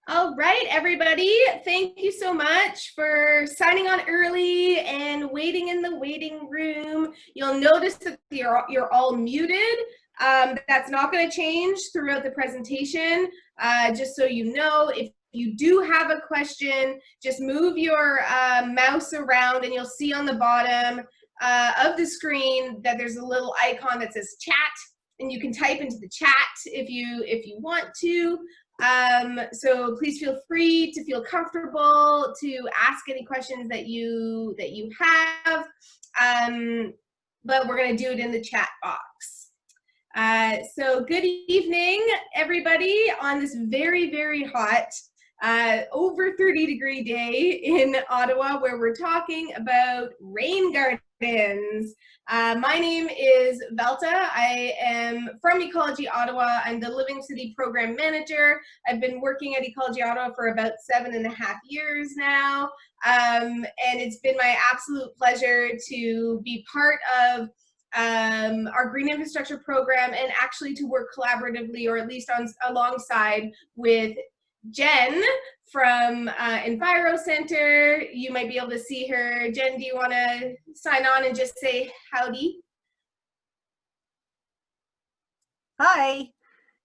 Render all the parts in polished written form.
All right, everybody. Thank you so much for signing on early and waiting in the waiting room. You'll notice that you're all muted. That's not going to change throughout the presentation. Just so you know, if you do have a question, just move your mouse around and you'll see on the bottom of the screen that there's a little icon that says chat, and you can type into the chat if you want to. So please feel free to feel comfortable to ask any questions that you have, but we're going to do it in the chat box. So good evening, everybody, on this very, very hot, over 30-degree day in Ottawa, where we're talking about rain gardens. My name is Velta. I am from Ecology Ottawa. I'm the Living City Program Manager. I've been working at Ecology Ottawa for about 7.5 years now. And it's been my absolute pleasure to be part of our green infrastructure program, and actually to work collaboratively, or at least alongside with Jen from EnviroCentre. You might be able to see her. Jen, do you want to sign on and just say howdy? Hi.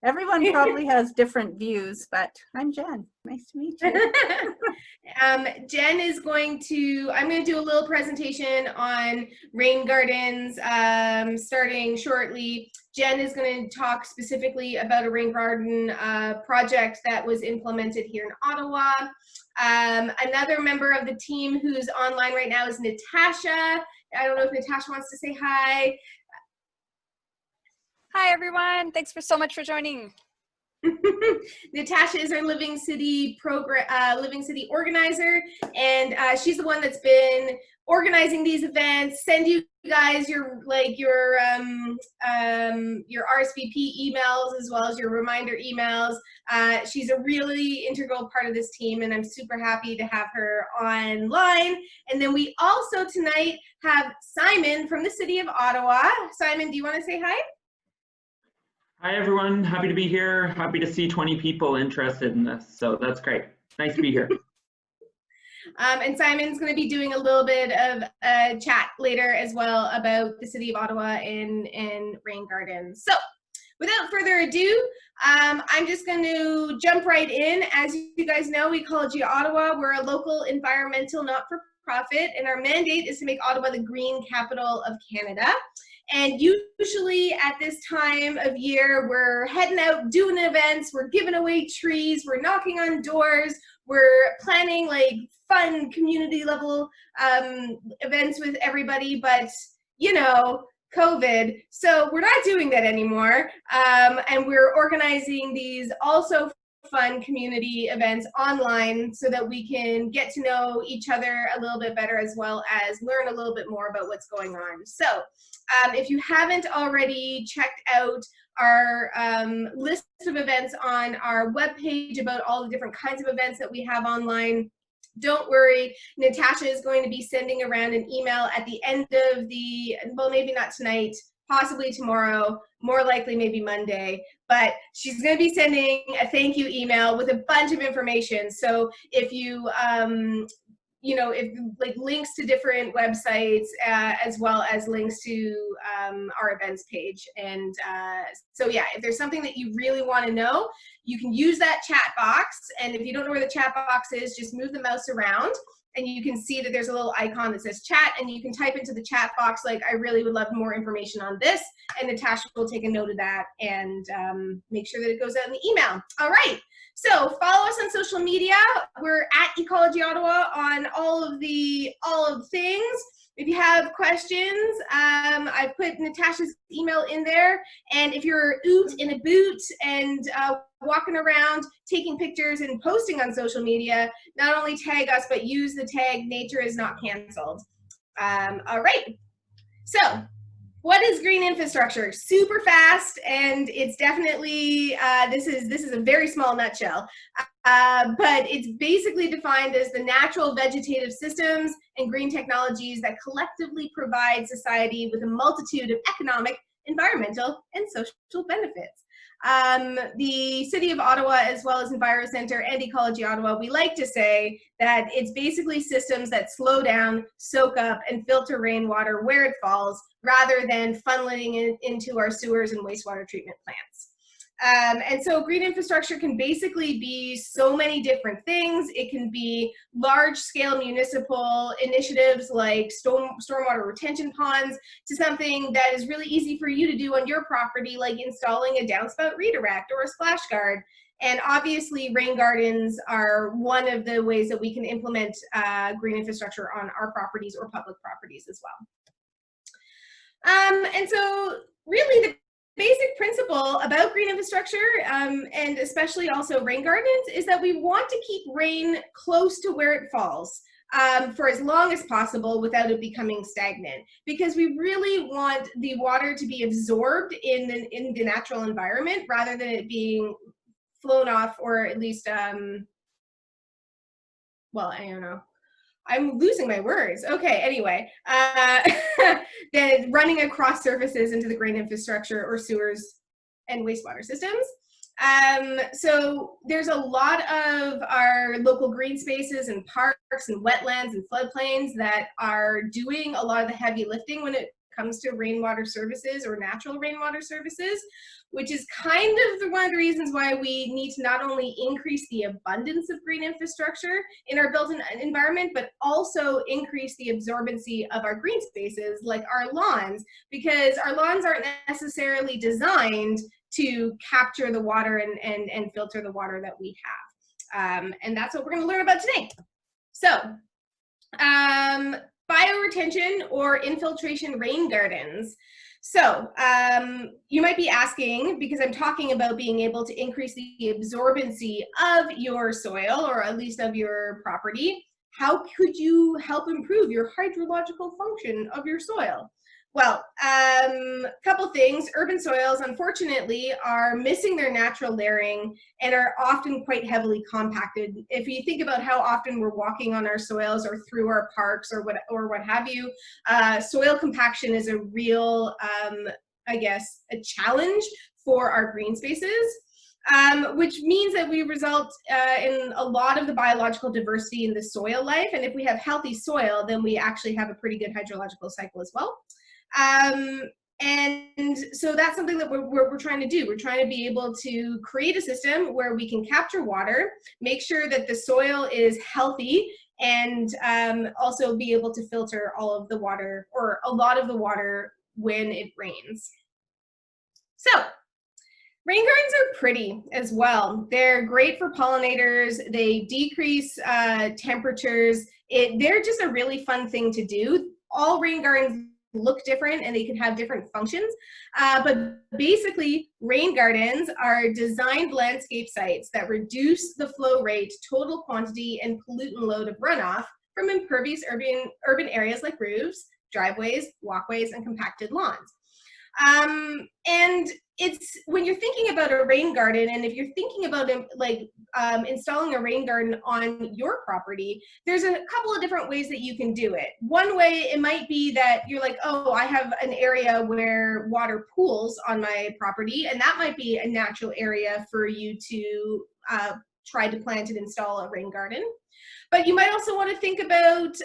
Everyone probably has different views, but I'm Jen. Nice to meet you. Jen is going to, I'm going to do a little presentation on rain gardens starting shortly. Jen is going to talk specifically about a rain garden project that was implemented here in Ottawa. Another member of the team who's online right now is Natasha. I don't know if Natasha wants to say hi. Hi, everyone. Thanks so much for joining. Natasha is our Living City program, Living City organizer, and she's the one that's been organizing these events. Send you guys your RSVP emails as well as your reminder emails. She's a really integral part of this team, and I'm super happy to have her online. And then we also tonight have Simon from the City of Ottawa. Simon, do you want to say hi? Hi, everyone. Happy to be here. Happy to see 20 people interested in this. So that's great. Nice to be here. And Simon's going to be doing a little bit of a chat later as well about the City of Ottawa and rain gardens. So without further ado, I'm just going to jump right in. As you guys know, Ecology Ottawa, we're a local environmental not-for-profit, and our mandate is to make Ottawa the green capital of Canada. And usually at this time of year, we're heading out, doing events, we're giving away trees, we're knocking on doors, we're planning like fun community level events with everybody, but you know, COVID. So we're not doing that anymore. And we're organizing these also fun community events online so that we can get to know each other a little bit better, as well as learn a little bit more about what's going on. So if you haven't already checked out our list of events on our webpage about all the different kinds of events that we have online, don't worry, Natasha is going to be sending around an email at the end of the, well, maybe not tonight, possibly tomorrow, more likely maybe Monday, but she's going to be sending a thank you email with a bunch of information. So if you, you know, if like links to different websites, as well as links to our events page. And so yeah, if there's something that you really want to know, you can use that chat box. And if you don't know where the chat box is, just move the mouse around and you can see that there's a little icon that says chat, and you can type into the chat box like, I really would love more information on this, and Natasha will take a note of that and make sure that it goes out in the email. All right. So follow us on social media. We're at Ecology Ottawa on all of the things. If you have questions, I've put Natasha's email in there. And if you're in a boot and walking around taking pictures and posting on social media, not only tag us, but use the tag Nature is Not Cancelled. All right. So what is green infrastructure? Super fast, and it's definitely, this is a very small nutshell, but it's basically defined as the natural vegetative systems and green technologies that collectively provide society with a multitude of economic, environmental, and social benefits. The City of Ottawa, as well as EnviroCentre and Ecology Ottawa, we like to say that it's basically systems that slow down, soak up, and filter rainwater where it falls, rather than funneling it into our sewers and wastewater treatment plants. And so green infrastructure can basically be so many different things. It can be large-scale municipal initiatives like stormwater retention ponds, to something that is really easy for you to do on your property, like installing a downspout redirect or a splash guard. And obviously, rain gardens are one of the ways that we can implement green infrastructure on our properties or public properties as well. And so really the basic principle about green infrastructure, and especially also rain gardens, is that we want to keep rain close to where it falls for as long as possible without it becoming stagnant, because we really want the water to be absorbed in the natural environment rather than it being flown off, or at least, well, I don't know. I'm losing my words. Okay, anyway, then running across surfaces into the green infrastructure or sewers and wastewater systems. So there's a lot of our local green spaces and parks and wetlands and floodplains that are doing a lot of the heavy lifting when it comes to rainwater services or natural rainwater services, which is kind of one of the reasons why we need to not only increase the abundance of green infrastructure in our built environment, but also increase the absorbency of our green spaces, like our lawns, because our lawns aren't necessarily designed to capture the water and filter the water that we have. And that's what we're going to learn about today. So, bioretention or infiltration rain gardens. So you might be asking, because I'm talking about being able to increase the absorbency of your soil, or at least of your property, how could you help improve your hydrological function of your soil? Well, couple things. Urban soils, unfortunately, are missing their natural layering and are often quite heavily compacted. If you think about how often we're walking on our soils or through our parks or what have you, soil compaction is a real, I guess, a challenge for our green spaces. Which means that we result in a lot of the biological diversity in the soil life. And if we have healthy soil, then we actually have a pretty good hydrological cycle as well. And so that's something that we're trying to do. We're trying to be able to create a system where we can capture water, make sure that the soil is healthy, and also be able to filter all of the water, or a lot of the water, when it rains. So rain gardens are pretty as well. They're great for pollinators. They decrease temperatures. They're just a really fun thing to do. All rain gardens look different and they can have different functions. But basically, rain gardens are designed landscape sites that reduce the flow rate, total quantity, and pollutant load of runoff from impervious urban areas like roofs, driveways, walkways, and compacted lawns. And it's, when you're thinking about a rain garden, and if you're thinking about installing a rain garden on your property, there's a couple of different ways that you can do it. One way, it might be that you're like, oh, I have an area where water pools on my property, and that might be a natural area for you to try to plant and install a rain garden. But you might also want to think about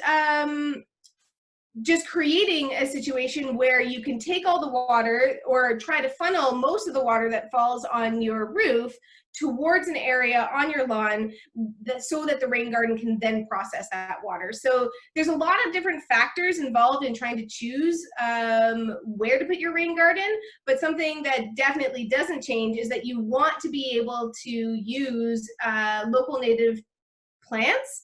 just creating a situation where you can take all the water, or try to funnel most of the water that falls on your roof towards an area on your lawn, so that the rain garden can then process that water. So there's a lot of different factors involved in trying to choose where to put your rain garden, but something that definitely doesn't change is that you want to be able to use local native plants,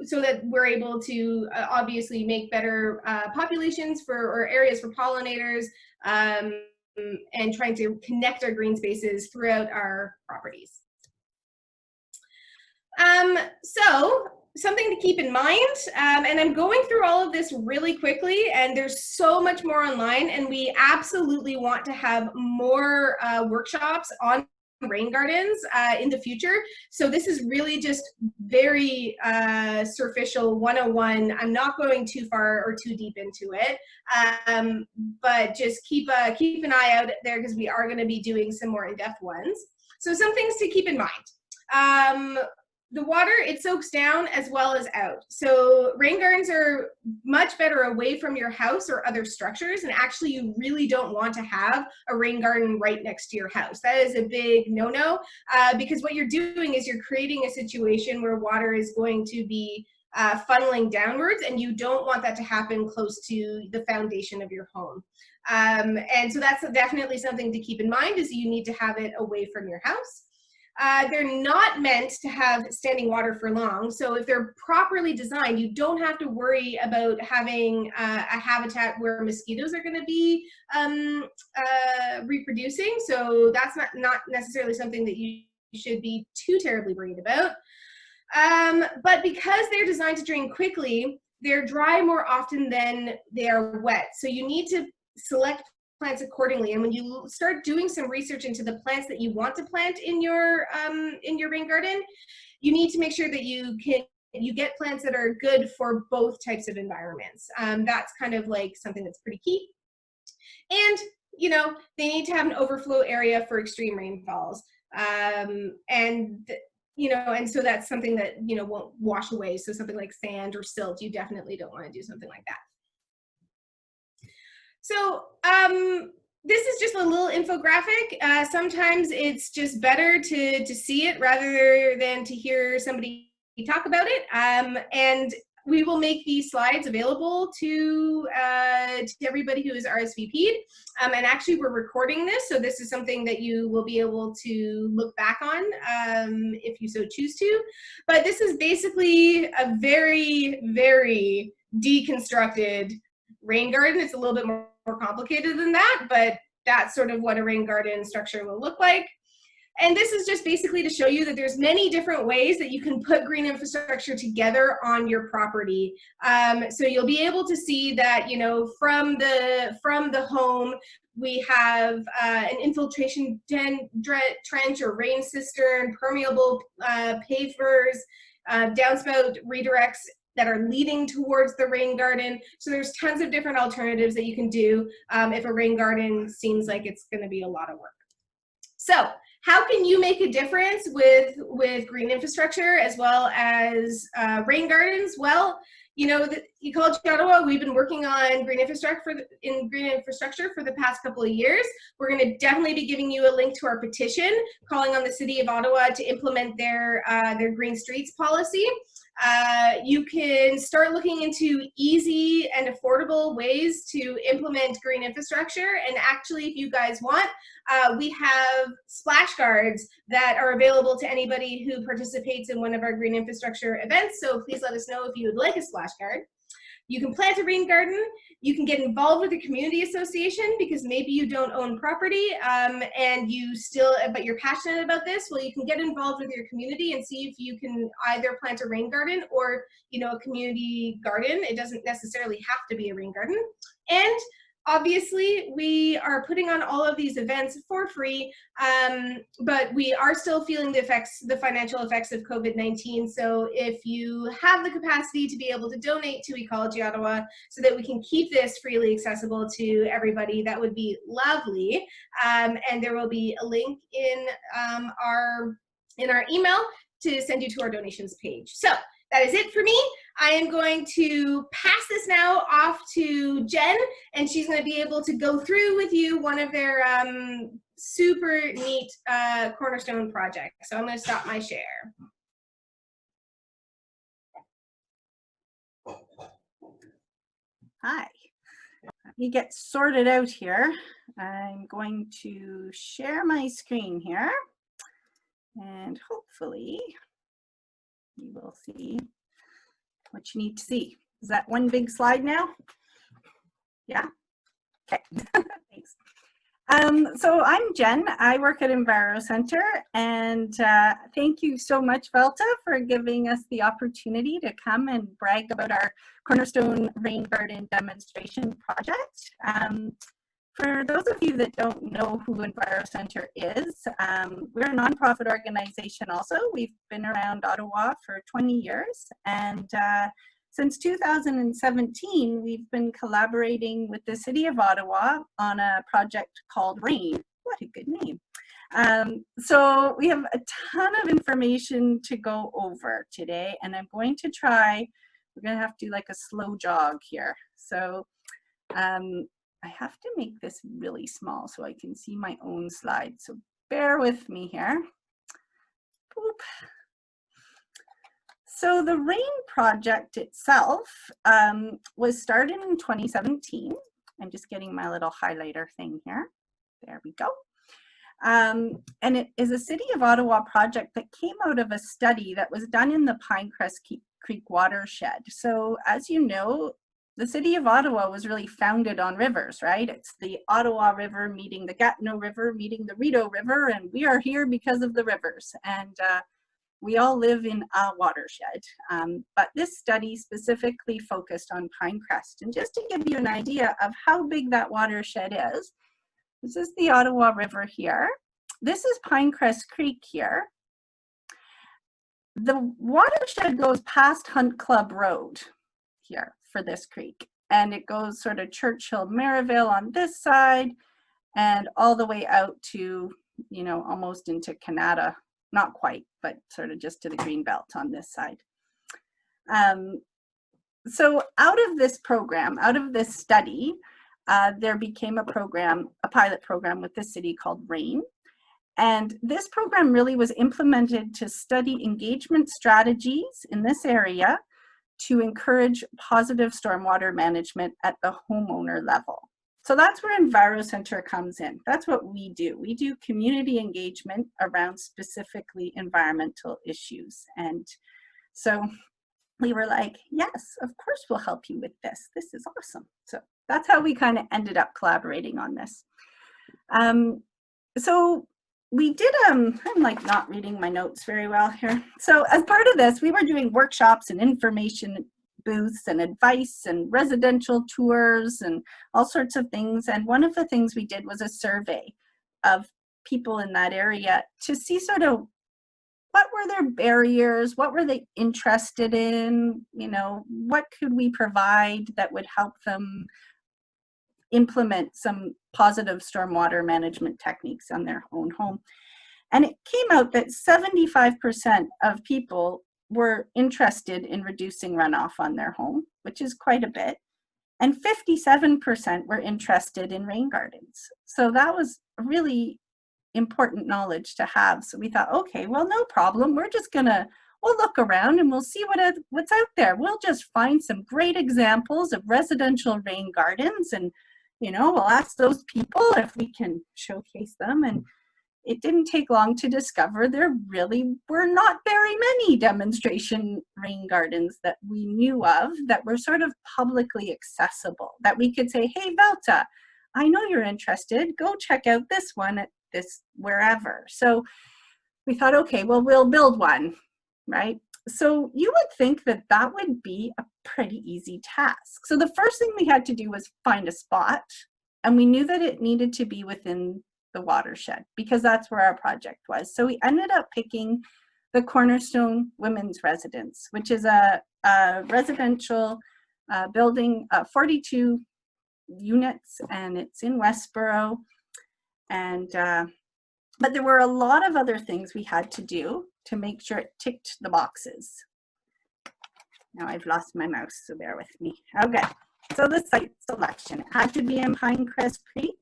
so that we're able to obviously make better populations or areas for pollinators, and trying to connect our green spaces throughout our properties. So something to keep in mind, and I'm going through all of this really quickly, and there's so much more online, and we absolutely want to have more workshops on rain gardens in the future. So this is really just very superficial 101. I'm not going too far or too deep into it, but just keep an eye out there because we are going to be doing some more in-depth ones. So some things to keep in mind. The water, it soaks down as well as out. So rain gardens are much better away from your house or other structures, and actually you really don't want to have a rain garden right next to your house. That is a big no-no, because what you're doing is you're creating a situation where water is going to be funneling downwards, and you don't want that to happen close to the foundation of your home. And so that's definitely something to keep in mind, is you need to have it away from your house. They're not meant to have standing water for long. So if they're properly designed, you don't have to worry about having a habitat where mosquitoes are going to be reproducing. So that's not necessarily something that you should be too terribly worried about. But because they're designed to drain quickly, they're dry more often than they are wet. So you need to select plants accordingly. And when you start doing some research into the plants that you want to plant in your rain garden, you need to make sure that you get plants that are good for both types of environments. That's kind of like something that's pretty key. And they need to have an overflow area for extreme rainfalls. And so that's something that won't wash away. So something like sand or silt, you definitely don't want to do something like that. So this is just a little infographic. Sometimes it's just better to see it rather than to hear somebody talk about it. And we will make these slides available to everybody who is RSVP'd. And actually, we're recording this, so this is something that you will be able to look back on if you so choose to. But this is basically a very, very deconstructed rain garden. It's a little bit more complicated than that, but that's sort of what a rain garden structure will look like. And this is just basically to show you that there's many different ways that you can put green infrastructure together on your property. So you'll be able to see that, from the home, we have an infiltration trench or rain cistern, permeable pavers, downspout redirects that are leading towards the rain garden. So there's tons of different alternatives that you can do if a rain garden seems like it's going to be a lot of work. So how can you make a difference with green infrastructure as well as rain gardens? Well, the Ecology Ottawa, we've been working on green infrastructure for the past couple of years. We're going to definitely be giving you a link to our petition calling on the City of Ottawa to implement their green streets policy. You can start looking into easy and affordable ways to implement green infrastructure. And actually, if you guys want, we have splash guards that are available to anybody who participates in one of our green infrastructure events. So please let us know if you would like a splash guard. You can plant a rain garden. You can get involved with a community association because maybe you don't own property but you're passionate about this. Well, you can get involved with your community and see if you can either plant a rain garden or, a community garden. It doesn't necessarily have to be a rain garden. And obviously, we are putting on all of these events for free, but we are still feeling the financial effects of COVID-19. So if you have the capacity to be able to donate to Ecology Ottawa so that we can keep this freely accessible to everybody, that would be lovely. And there will be a link in our email to send you to our donations page. So that is it for me. I am going to pass this now off to Jen, and she's going to be able to go through with you one of their super neat Cornerstone projects. So I'm going to stop my share. Hi. Let me get sorted out here. I'm going to share my screen here, and hopefully you will see what you need to see. Is that one big slide now? Yeah? Okay, thanks. So I'm Jen, I work at EnviroCentre, and thank you so much, Velta, for giving us the opportunity to come and brag about our Cornerstone Rain Garden Demonstration Project. For those of you that don't know who EnviroCentre is, we're a nonprofit organization also. We've been around Ottawa for 20 years, and since 2017, we've been collaborating with the City of Ottawa on a project called RAIN. What a good name. So we have a ton of information to go over today, and I'm going to try, we're going to have to do like a slow jog here. So I have to make this really small so I can see my own slides. So bear with me here. Boop. So the RAIN project itself was started in 2017. I'm just getting my little highlighter thing here. There we go. And it is a City of Ottawa project that came out of a study that was done in the Pinecrest Creek watershed. So as you know, the City of Ottawa was really founded on rivers, right? It's the Ottawa River meeting the Gatineau River meeting the Rideau River, and we are here because of the rivers. And we all live in a watershed. But this study specifically focused on Pinecrest. And just to give you an idea of how big that watershed is, this is the Ottawa River here. This is Pinecrest Creek here. The watershed goes past Hunt Club Road here for this creek, and it goes sort of Churchill Maryville on this side and all the way out to, you know, almost into Canada, not quite, but sort of just to the Greenbelt on this side. So out of this program, out of this study, there became a program, a pilot program with the city called RAIN. And this program really was implemented to study engagement strategies in this area to encourage positive stormwater management at the homeowner level. So that's where EnviroCentre comes in. That's what we do. We do community engagement around specifically environmental issues. And so we were like, yes, of course we'll help you with this. This is awesome. So that's how we kind of ended up collaborating on this. So we did, I'm like not reading my notes very well here. So as part of this, we were doing workshops and information booths and advice and residential tours and all sorts of things. And one of the things we did was a survey of people in that area to see sort of what were their barriers, what were they interested in, you know, what could we provide that would help them implement some positive stormwater management techniques on their own home. And it came out that 75% of people were interested in reducing runoff on their home, which is quite a bit. And 57% were interested in rain gardens. So that was really important knowledge to have. So we thought, okay, well, no problem. We're just gonna, we'll look around and we'll see what's out there. We'll just find some great examples of residential rain gardens, and you know, we'll ask those people if we can showcase them. And it didn't take long to discover there really were not very many demonstration rain gardens that we knew of that were sort of publicly accessible, that we could say, hey, Velta, I know you're interested. Go check out this one at this wherever. So we thought, okay, well, we'll build one, right? So you would think that that would be a pretty easy task. So the first thing we had to do was find a spot, and we knew that it needed to be within the watershed because that's where our project was. So we ended up picking the Cornerstone Women's Residence, which is a residential building, 42 units, and it's in Westboro. And but there were a lot of other things we had to do to make sure it ticked the boxes. Now I've lost my mouse, so bear with me. Okay, so the site selection, it had to be in Pinecrest Creek.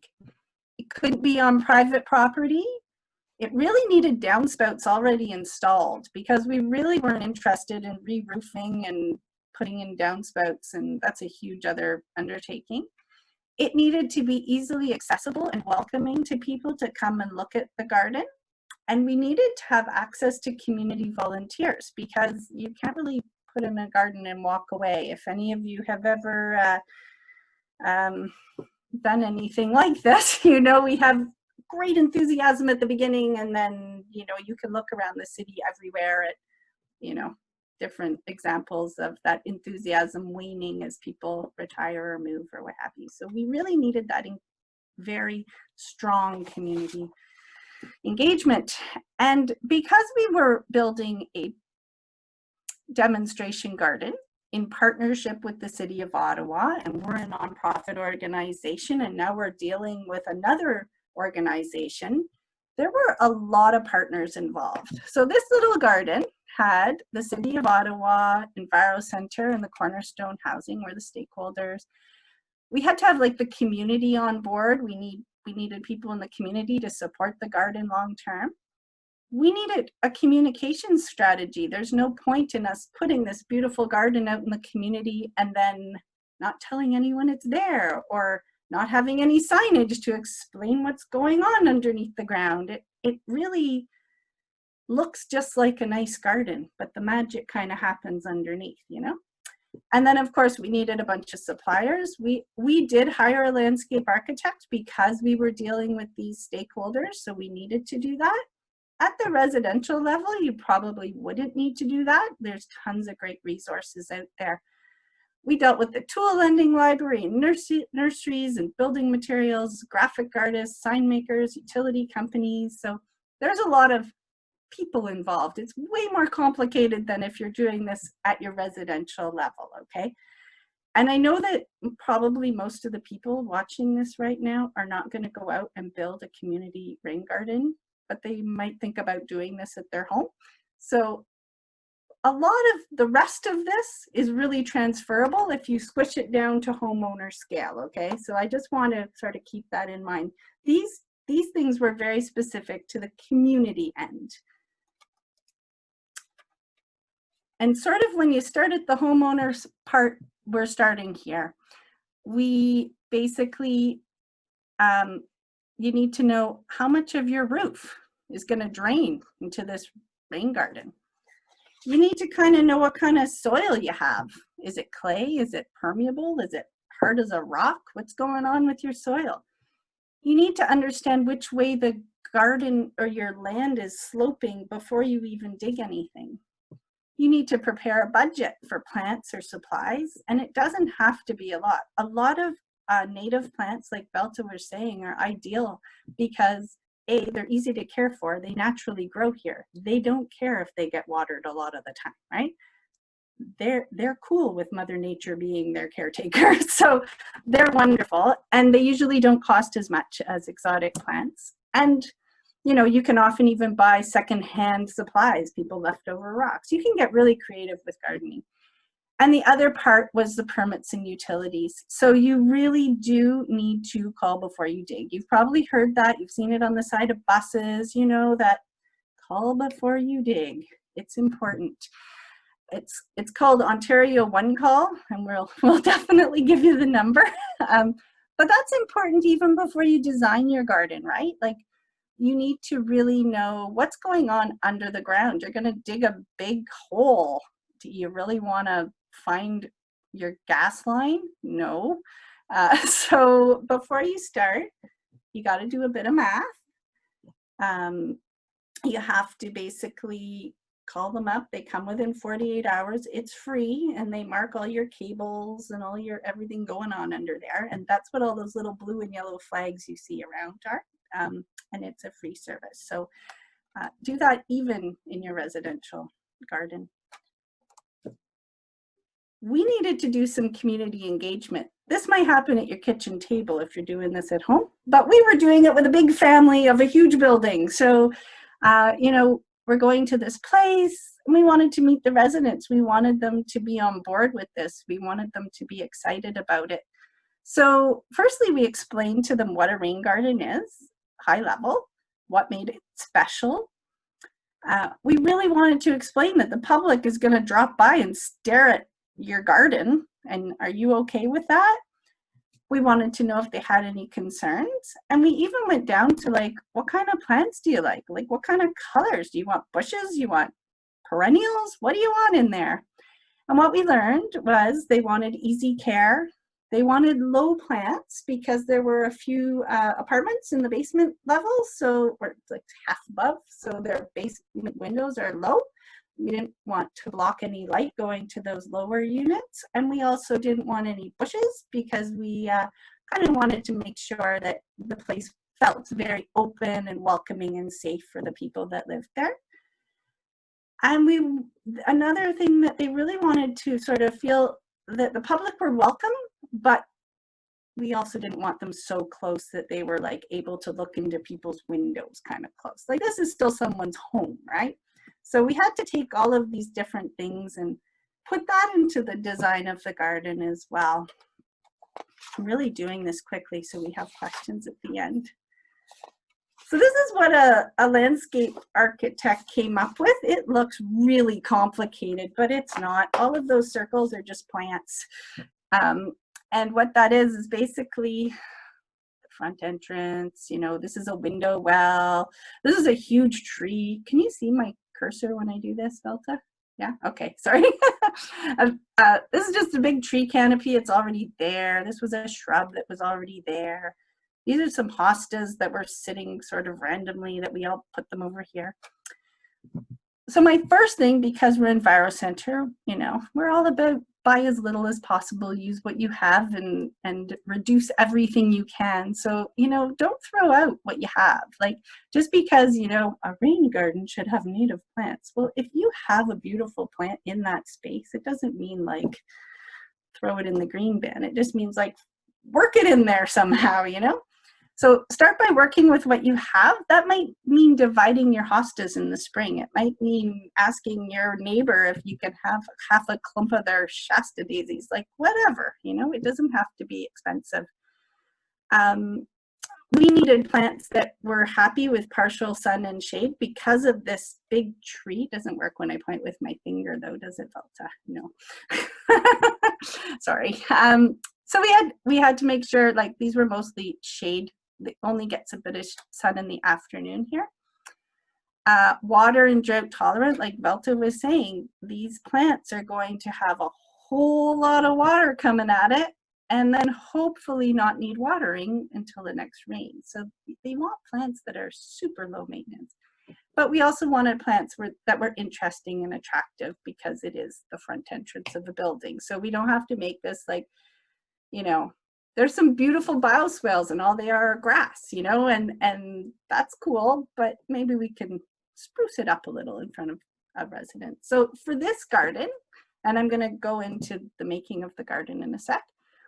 It couldn't be on private property. It really needed downspouts already installed because we really weren't interested in re-roofing and putting in downspouts, and that's a huge other undertaking. It needed to be easily accessible and welcoming to people to come and look at the garden. And we needed to have access to community volunteers because you can't really put in a garden and walk away. If any of you have ever done anything like this, you know, we have great enthusiasm at the beginning, and then, you know, you can look around the city everywhere at, you know, different examples of that enthusiasm waning as people retire or move or what have you. So we really needed that very strong community engagement. And because we were building a demonstration garden in partnership with the City of Ottawa, and we're a nonprofit organization, and now we're dealing with another organization, there were a lot of partners involved. So this little garden had the City of Ottawa, EnviroCentre, and the Cornerstone Housing were the stakeholders. We had to have like the community on board. We needed people in the community to support the garden long term. We needed a communication strategy. There's no point in us putting this beautiful garden out in the community and then not telling anyone it's there, or not having any signage to explain what's going on underneath the ground. It really looks just like a nice garden, but the magic kind of happens underneath, you know? And then of course we needed a bunch of suppliers. We did hire a landscape architect because we were dealing with these stakeholders, so we needed to do that. At the residential level, you probably wouldn't need to do that. There's tons of great resources out there. We dealt with the tool lending library, and nurseries and building materials, graphic artists, sign makers, utility companies. So there's a lot of people involved. It's way more complicated than if you're doing this at your residential level, okay? And I know that probably most of the people watching this right now are not going to go out and build a community rain garden, but they might think about doing this at their home. So a lot of the rest of this is really transferable if you squish it down to homeowner scale, okay? So I just want to sort of keep that in mind. These things were very specific to the community end. And sort of when you start at the homeowners part, we're starting here. We basically, you need to know how much of your roof is going to drain into this rain garden. You need to kind of know what kind of soil you have. Is it clay? Is it permeable? Is it hard as a rock? What's going on with your soil? You need to understand which way the garden or your land is sloping before you even dig anything. You need to prepare a budget for plants or supplies, and it doesn't have to be a lot. A lot of native plants, like Belta was saying, are ideal because A, they're easy to care for. They naturally grow here. They don't care if they get watered a lot of the time, right? They're cool with Mother Nature being their caretaker. So they're wonderful, and they usually don't cost as much as exotic plants. And you know, you can often even buy secondhand supplies, people leftover rocks. You can get really creative with gardening. And the other part was the permits and utilities. So you really do need to call before you dig. You've probably heard that. You've seen it on the side of buses, you know, that call before you dig. It's important. It's called Ontario One Call, and we'll definitely give you the number. But that's important even before you design your garden, right? Like, you need to really know what's going on under the ground. You're going to dig a big hole. Do you really want to find your gas line? No. So before you start, you got to do a bit of math. You have to basically call them up. They come within 48 hours. It's free, and they mark all your cables and all your everything going on under there. And that's what all those little blue and yellow flags you see around are. And it's a free service. So do that even in your residential garden. We needed to do some community engagement. This might happen at your kitchen table if you're doing this at home, but we were doing it with a big family of a huge building. So, you know, we're going to this place, and we wanted to meet the residents. We wanted them to be on board with this. We wanted them to be excited about it. So firstly, we explained to them what a rain garden is, high level, what made it special. We really wanted to explain that the public is going to drop by and stare at your garden, and are you okay with that? We wanted to know if they had any concerns, and we even went down to like, what kind of plants do you like? Like, what kind of colors? Do you want bushes? You want perennials? What do you want in there? And what we learned was they wanted easy care. They wanted low plants because there were a few apartments in the basement level, so or like half above, so their basement windows are low. We didn't want to block any light going to those lower units, and we also didn't want any bushes because we kind of wanted to make sure that the place felt very open and welcoming and safe for the people that lived there. And another thing that they really wanted to sort of feel that the public were welcome, but we also didn't want them so close that they were like able to look into people's windows kind of close. Like this is still someone's home, right? So we had to take all of these different things and put that into the design of the garden as well. I'm really doing this quickly so we have questions at the end. So this is what a landscape architect came up with. It looks really complicated, but it's not. All of those circles are just plants. And what that is basically the front entrance. You know, this is a window well. This is a huge tree. Can you see my cursor when I do this, Velta? Yeah, okay, sorry. This is just a big tree canopy. It's already there. This was a shrub that was already there. These are some hostas that were sitting sort of randomly that we all put them over here. So my first thing, because we're EnviroCentre, you know, we're all about buy as little as possible, use what you have and reduce everything you can. So, you know, don't throw out what you have. Like just because, you know, a rain garden should have native plants. Well, if you have a beautiful plant in that space, it doesn't mean like throw it in the green bin. It just means like work it in there somehow, you know? So start by working with what you have. That might mean dividing your hostas in the spring. It might mean asking your neighbor if you can have half a clump of their Shasta daisies, like whatever, you know, it doesn't have to be expensive. We needed plants that were happy with partial sun and shade because of this big tree. It doesn't work when I point with my finger though, does it, Velta? No. Sorry. So we had to make sure like these were mostly shade. It only gets a bit of sun in the afternoon here. Water and drought tolerant, like Velta was saying, these plants are going to have a whole lot of water coming at it and then hopefully not need watering until the next rain. So they want plants that are super low maintenance. But we also wanted plants that were interesting and attractive because it is the front entrance of the building. So we don't have to make this like, you know, there's some beautiful bioswales and all they are grass, you know, and that's cool, but maybe we can spruce it up a little in front of a resident. So for this garden, and I'm gonna go into the making of the garden in a sec,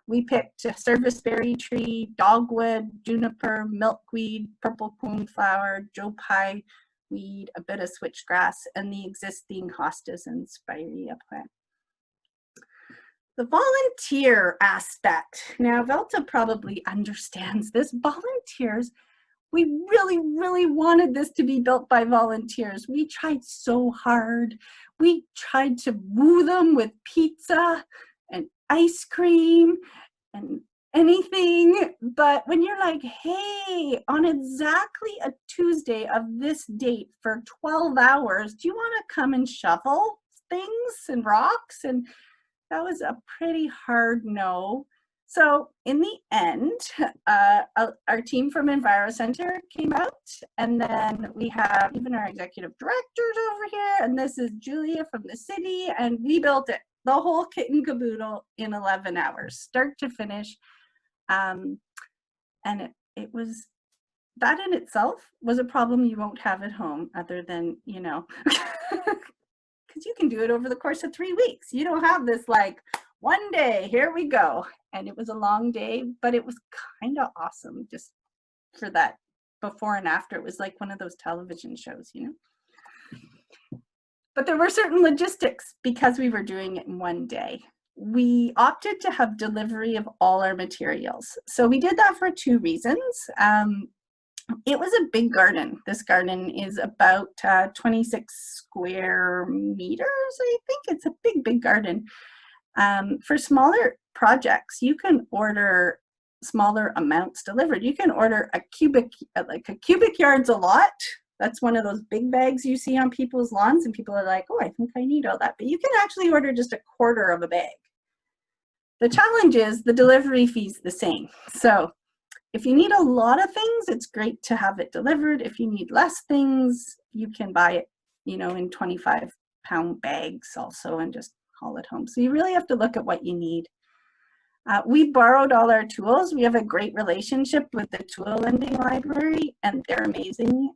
we picked a serviceberry tree, dogwood, juniper, milkweed, purple coneflower, Joe Pye weed, a bit of switchgrass, and the existing hostas and spirea plant. The volunteer aspect. Now, Velta probably understands this. Volunteers, we really, really wanted this to be built by volunteers. We tried so hard. We tried to woo them with pizza and ice cream and anything. But when you're like, hey, on exactly a Tuesday of this date for 12 hours, do you want to come and shovel things and rocks? And that was a pretty hard no. So in the end, our team from EnviroCentre came out, and then we have even our executive directors over here, and this is Julia from the city, and we built it, the whole kit and caboodle in 11 hours, start to finish. And it was, that in itself was a problem you won't have at home other than, you know, you can do it over the course of 3 weeks. You don't have this like one day, here we go. And it was a long day, but it was kind of awesome just for that before and after. It was like one of those television shows, you know. But there were certain logistics because we were doing it in one day. We opted to have delivery of all our materials. So we did that for 2 reasons. It was a big garden. This garden is about 26 square meters, I think. It's a big, big garden. For smaller projects, you can order smaller amounts delivered. You can order a cubic yard's a lot. That's one of those big bags you see on people's lawns, and people are like, oh, I think I need all that. But you can actually order just a quarter of a bag. The challenge is the delivery fee's the same. So if you need a lot of things, it's great to have it delivered. If you need less things, you can buy it, you know, in 25-pound bags also and just haul it home. So you really have to look at what you need. We borrowed all our tools. We have a great relationship with the tool lending library, and they're amazing.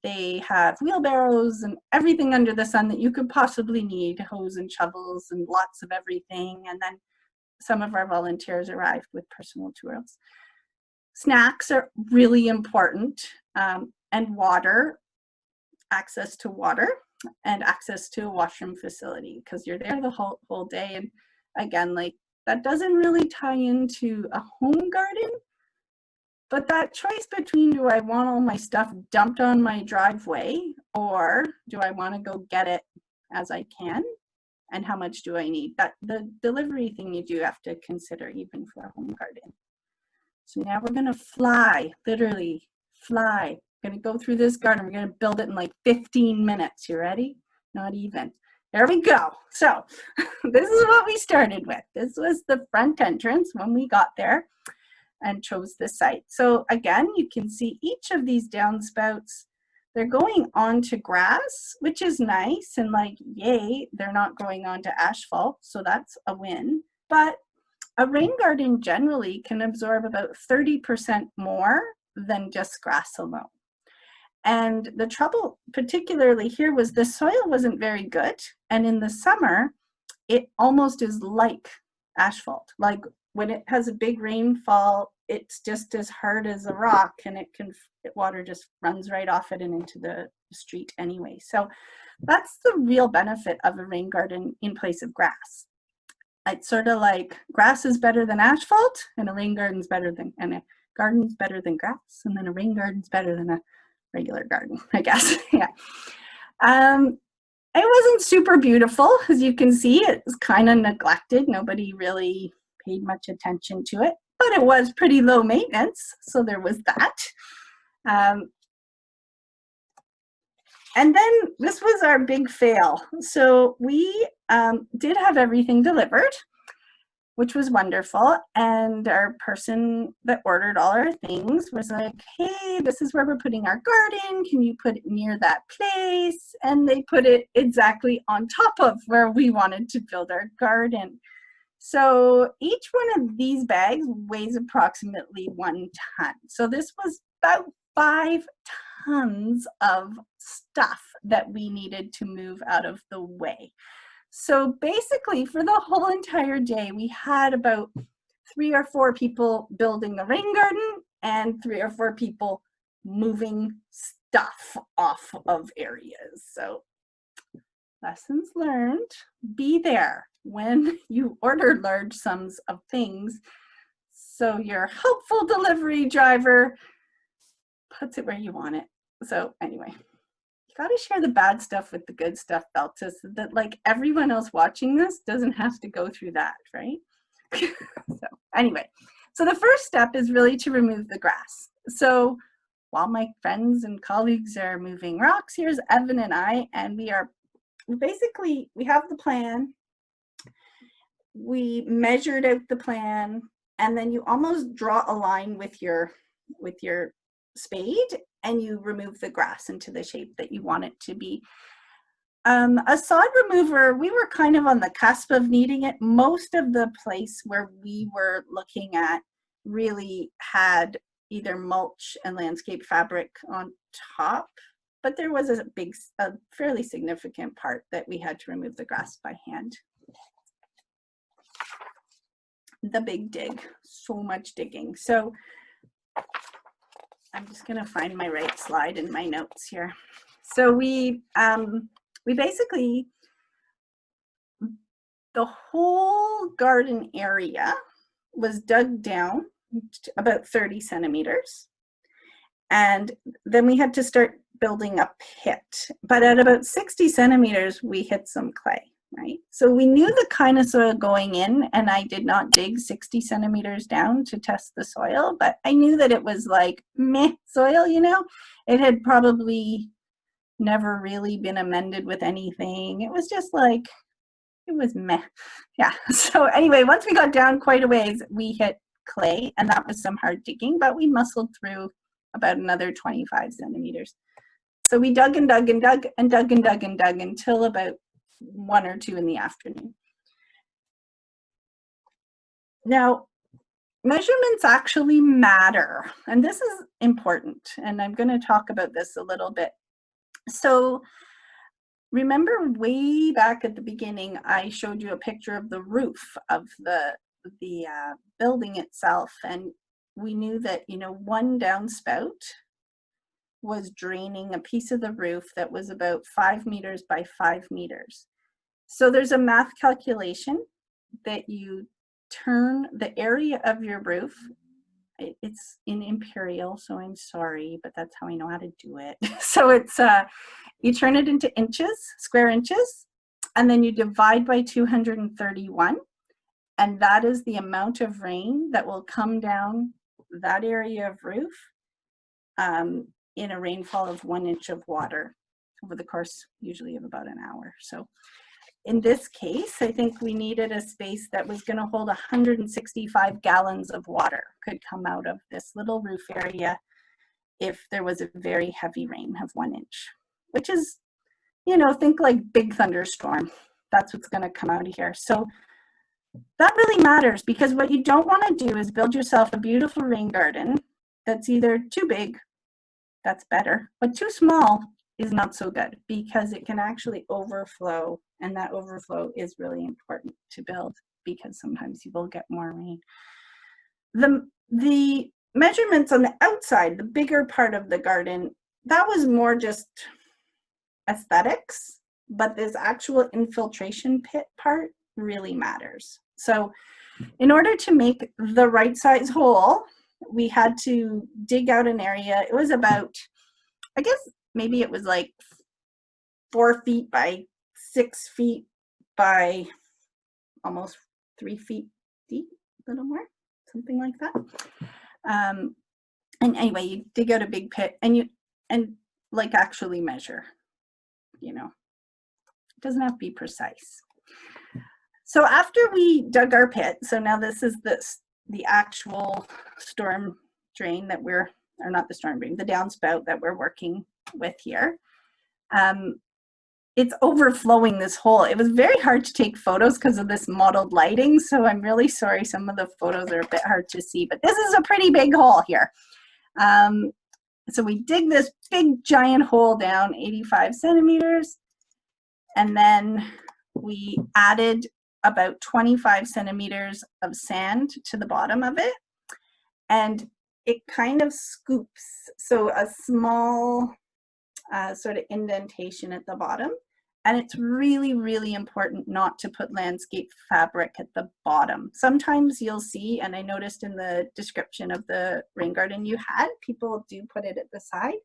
They have wheelbarrows and everything under the sun that you could possibly need, hose and shovels and lots of everything. And then some of our volunteers arrived with personal tools. Snacks are really important, and water, access to water and access to a washroom facility, because you're there the whole day. And again, like, that doesn't really tie into a home garden, but that choice between, do I want all my stuff dumped on my driveway, or do I want to go get it as I can, and how much do I need? That the delivery thing you do have to consider even for a home garden. So now we're going to fly, literally fly. We're going to go through this garden. We're going to build it in like 15 minutes. You ready? Not even. There we go. So this is what we started with. This was the front entrance when we got there and chose this site. So again, you can see each of these downspouts, they're going onto grass, which is nice, and like, yay, they're not going onto asphalt, so that's a win. But a rain garden generally can absorb about 30% more than just grass alone. And the trouble, particularly here, was the soil wasn't very good. And in the summer, it almost is like asphalt. Like when it has a big rainfall, it's just as hard as a rock, and water just runs right off it and into the street anyway. So that's the real benefit of a rain garden in place of grass. It's sort of like grass is better than asphalt, and a rain garden's better than, and a garden's better than grass, and then a rain garden's better than a regular garden, I guess. Yeah. It wasn't super beautiful. As you can see, it was kind of neglected. Nobody really paid much attention to it, but it was pretty low maintenance. So there was that. And then this was our big fail. So we did have everything delivered, which was wonderful. And our person that ordered all our things was like, hey, this is where we're putting our garden. Can you put it near that place? And they put it exactly on top of where we wanted to build our garden. So each one of these bags weighs approximately 1 ton. So this was about 5 tons of stuff that we needed to move out of the way. So basically, for the whole entire day, we had about 3 or 4 people building the rain garden and 3 or 4 people moving stuff off of areas. So lessons learned, be there when you order large sums of things, so your helpful delivery driver puts it where you want it. So anyway, you got to share the bad stuff with the good stuff, Belta, so that like everyone else watching this doesn't have to go through that, right? So anyway, so the first step is really to remove the grass. So while my friends and colleagues are moving rocks, here's Evan and I, and we have the plan. We measured out the plan, and then you almost draw a line with your spade, and you remove the grass into the shape that you want it to be. A sod remover, we were kind of on the cusp of needing it. Most of the place where we were looking at really had either mulch and landscape fabric on top, but there was a fairly significant part that we had to remove the grass by hand. The big dig, so much digging. So I'm just gonna find my right slide in my notes here. So we basically, the whole garden area was dug down to about 30 centimeters. And then we had to start building a pit. But at about 60 centimeters, we hit some clay, right? So we knew the kind of soil going in, and I did not dig 60 centimeters down to test the soil, but I knew that it was like meh soil, you know? It had probably never really been amended with anything. It was just like, it was meh. Yeah, so anyway, once we got down quite a ways, we hit clay, and that was some hard digging, but we muscled through about another 25 centimeters. So we dug and dug and dug and dug and dug and dug until about 1 or 2 in the afternoon. Now, measurements actually matter, and this is important, and I'm going to talk about this a little bit. So remember way back at the beginning, I showed you a picture of the roof of the building itself, and we knew that, you know, one downspout was draining a piece of the roof that was about 5 meters by 5 meters. So there's a math calculation that you turn the area of your roof. It's in imperial, so I'm sorry, but that's how I know how to do it. So it's you turn it into inches, square inches, and then you divide by 231, and that is the amount of rain that will come down that area of roof in a rainfall of 1 inch of water over the course usually of about an hour. So in this case, I think we needed a space that was going to hold 165 gallons of water could come out of this little roof area if there was a very heavy rain of 1 inch, which is, you know, think like big thunderstorm. That's what's going to come out of here. So that really matters, because what you don't want to do is build yourself a beautiful rain garden that's either too big, that's better, but too small is not so good, because it can actually overflow, and that overflow is really important to build, because sometimes you will get more rain. The measurements on the outside, the bigger part of the garden, that was more just aesthetics, but this actual infiltration pit part really matters. So in order to make the right size hole, we had to dig out an area. It was about, I guess maybe it was like 4 feet by 6 feet by almost 3 feet deep, a little more, something like that. And anyway, you dig out a big pit and like actually measure, you know, it doesn't have to be precise. So after we dug our pit, so now this is the actual storm drain that or not the storm drain, the downspout that we're working with here. It's overflowing this hole. It was very hard to take photos because of this mottled lighting, so I'm really sorry some of the photos are a bit hard to see, but this is a pretty big hole here. So we dig this big giant hole down 85 centimeters, and then we added about 25 centimeters of sand to the bottom of it, and it kind of scoops, so a small sort of indentation at the bottom. And it's really, really important not to put landscape fabric at the bottom. Sometimes you'll see, and I noticed in the description of the rain garden you had, people do put it at the side.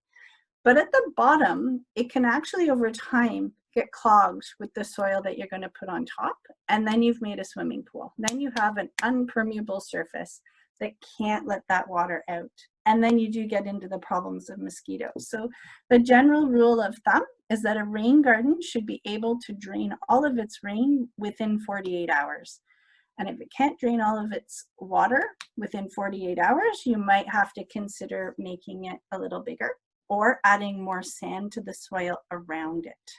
But at the bottom, it can actually over time get clogged with the soil that you're going to put on top. And then you've made a swimming pool. Then you have an unpermeable surface that can't let that water out. And then you do get into the problems of mosquitoes. So the general rule of thumb is that a rain garden should be able to drain all of its rain within 48 hours. And if it can't drain all of its water within 48 hours, you might have to consider making it a little bigger or adding more sand to the soil around it.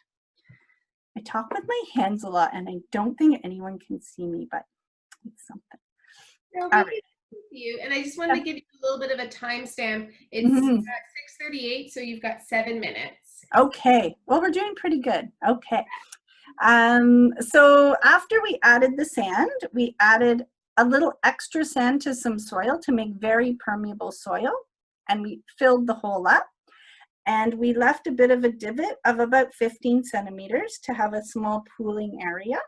I talk with my hands a lot, and I don't think anyone can see me, but it's something. No, we can see you, and I just wanted to give you a little bit of a timestamp. It's 6:38, so you've got 7 minutes. Okay, well, we're doing pretty good. Okay. So after we added the sand, we added a little extra sand to some soil to make very permeable soil, and we filled the hole up. And we left a bit of a divot of about 15 centimeters to have a small pooling area.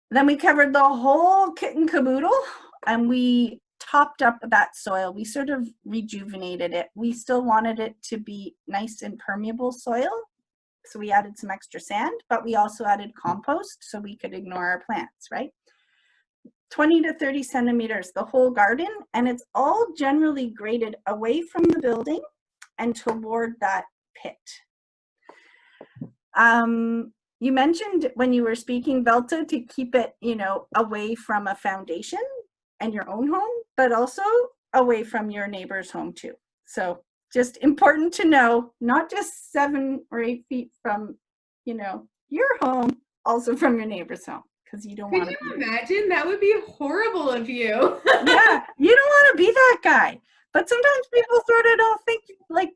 Then we covered the whole kit and caboodle, and we topped up that soil. We sort of rejuvenated it. We still wanted it to be nice and permeable soil, so we added some extra sand, but we also added compost so we could ignore our plants, right? 20 to 30 centimeters, the whole garden, and it's all generally graded away from the building and toward that pit. You mentioned when you were speaking, Velta, to keep it, you know, away from a foundation and your own home, but also away from your neighbor's home too. So just important to know, not just 7 or 8 feet from, you know, your home, also from your neighbor's home, because you don't Could want to you be. imagine? That would be horrible of you. Yeah, you don't want to be that guy. But sometimes people sort of don't think like,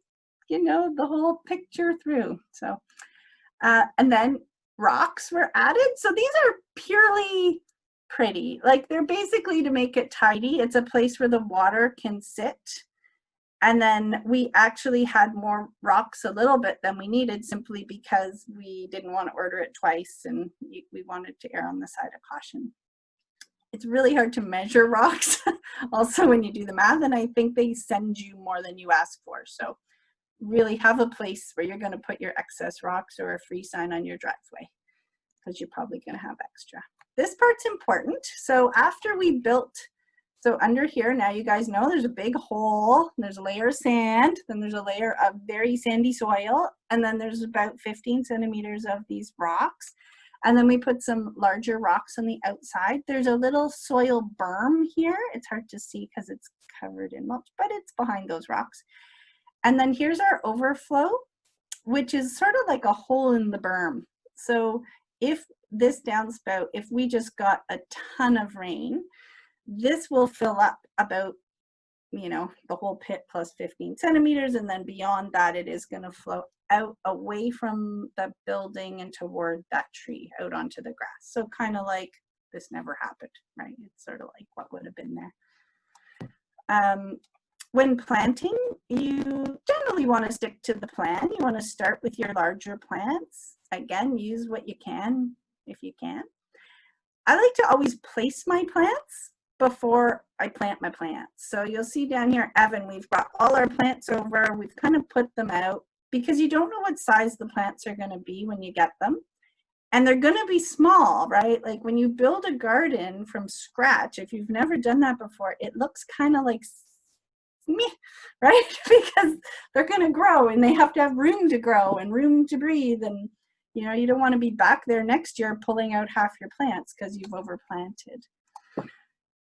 you know, the whole picture through. So, and then rocks were added. So these are purely pretty. Like they're basically to make it tidy. It's a place where the water can sit. And then we actually had more rocks a little bit than we needed simply because we didn't want to order it twice and we wanted to err on the side of caution. It's really hard to measure rocks also when you do the math, and I think they send you more than you ask for. So really have a place where you're going to put your excess rocks or a free sign on your driveway because you're probably going to have extra. This part's important. So after we built, so under here, now you guys know there's a big hole, there's a layer of sand, then there's a layer of very sandy soil, and then there's about 15 centimeters of these rocks. And then we put some larger rocks on the outside. There's a little soil berm here. It's hard to see because it's covered in mulch, but it's behind those rocks. And then here's our overflow, which is sort of like a hole in the berm. So if this downspout, if we just got a ton of rain, this will fill up about, you know, the whole pit plus 15 centimeters. And then beyond that, it is going to flow out away from the building and toward that tree out onto the grass. So kind of like this never happened, right? It's sort of like what would have been there. When planting, you generally want to stick to the plan. You want to start with your larger plants. Again, use what you can if you can. I like to always place my plants before I plant my plants. So you'll see down here, Evan, we've got all our plants over. We've kind of put them out because you don't know what size the plants are going to be when you get them. And they're going to be small, right? Like when you build a garden from scratch, if you've never done that before, it looks kind of like me, right? Because they're going to grow and they have to have room to grow and room to breathe. And, you know, you don't want to be back there next year pulling out half your plants because you've overplanted.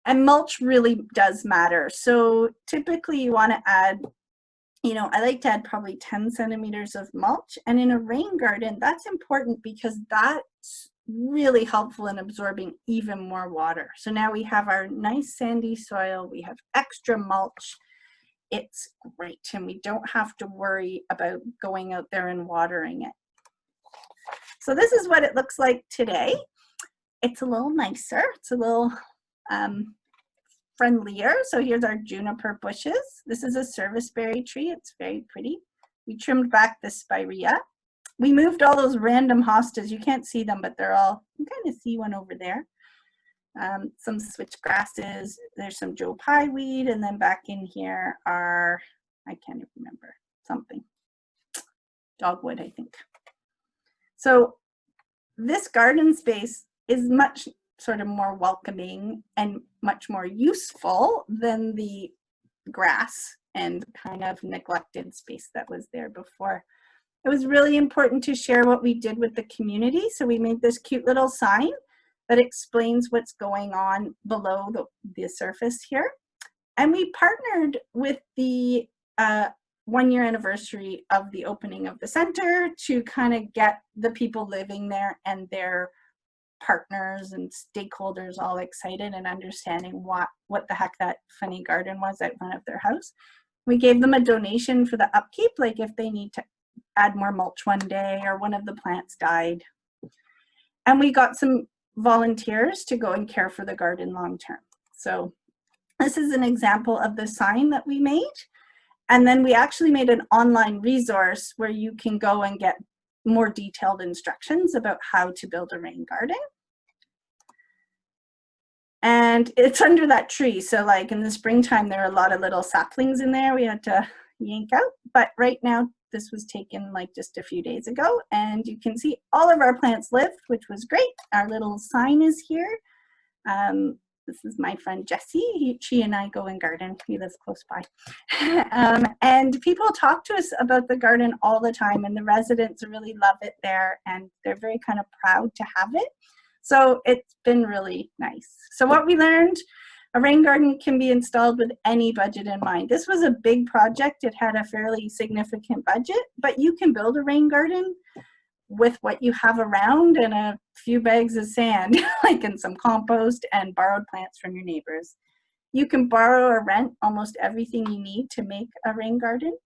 And mulch really does matter. So typically you want to add, you know, I like to add probably 10 centimeters of mulch. And in a rain garden, that's important because that's really helpful in absorbing even more water. So now we have our nice sandy soil, we have extra mulch. It's great, and we don't have to worry about going out there and watering it. So this is what it looks like today. It's a little nicer. It's a little friendlier. So here's our juniper bushes. This is a serviceberry tree. It's very pretty. We trimmed back the spirea. We moved all those random hostas. You can't see them, but they're all, you can kind of see one over there. Some switch grasses. There's some Joe Pye weed, and then back in here are, I can't even remember, something. Dogwood, I think. So this garden space is much sort of more welcoming and much more useful than the grass and kind of neglected space that was there before. It was really important to share what we did with the community. So we made this cute little sign that explains what's going on below the surface here. And we partnered with the 1-year anniversary of the opening of the center to kind of get the people living there and their partners and stakeholders all excited and understanding what the heck that funny garden was out front of their house. We gave them a donation for the upkeep, like if they need to add more mulch one day or one of the plants died. And we got some volunteers to go and care for the garden long term. So this is an example of the sign that we made. And then we actually made an online resource where you can go and get more detailed instructions about how to build a rain garden. And it's under that tree. So like in the springtime, there are a lot of little saplings in there we had to yank out. But right now, this was taken like just a few days ago. And you can see all of our plants lived, which was great. Our little sign is here. This is my friend Jessie. She and I go and garden. We live close by. And people talk to us about the garden all the time, and the residents really love it there, and they're very kind of proud to have it. So it's been really nice. So what we learned, a rain garden can be installed with any budget in mind. This was a big project. It had a fairly significant budget, but you can build a rain garden with what you have around and a few bags of sand, like in some compost and borrowed plants from your neighbors. You can borrow or rent almost everything you need to make a rain garden.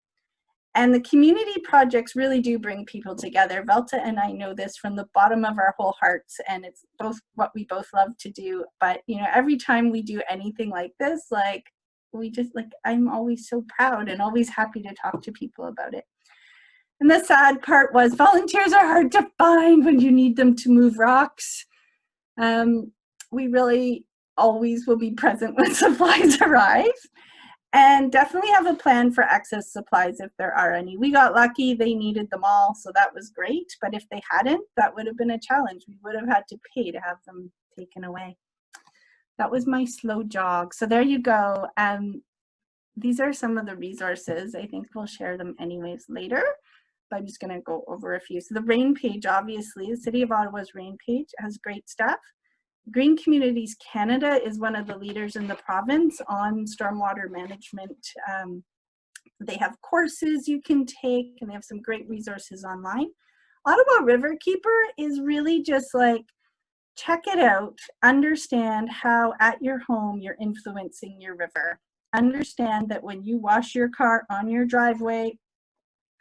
And the community projects really do bring people together. Velta and I know this from the bottom of our whole hearts, and it's both what we both love to do. But you know, every time we do anything like this, like I'm always so proud and always happy to talk to people about it. And the sad part was volunteers are hard to find when you need them to move rocks. We really always will be present when supplies arrive. And definitely have a plan for excess supplies if there are any. We got lucky, they needed them all, so that was great. But if they hadn't, that would have been a challenge. We would have had to pay to have them taken away. That was my slow jog. So there you go. These are some of the resources. I think we'll share them anyways later. But I'm just gonna go over a few. So the rain page, obviously, the City of Ottawa's rain page has great stuff. Green Communities Canada is one of the leaders in the province on stormwater management. They have courses you can take, and they have some great resources online. Ottawa Riverkeeper is really just like, check it out, understand how at your home you're influencing your river. Understand that when you wash your car on your driveway,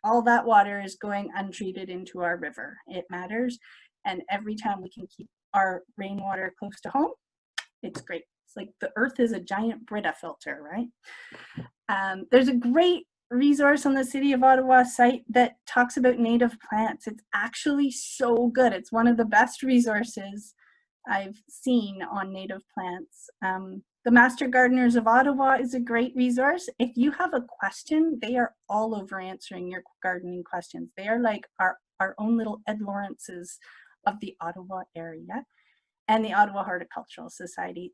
all that water is going untreated into our river. It matters, and every time we can keep our rainwater close to home, it's great. It's like the earth is a giant Brita filter, right? There's a great resource on the City of Ottawa site that talks about native plants. It's actually so good. It's one of the best resources I've seen on native plants. The Master Gardeners of Ottawa is a great resource. If you have a question, they are all over answering your gardening questions. They are like our own little Ed Lawrences of the Ottawa area, and the Ottawa Horticultural Society.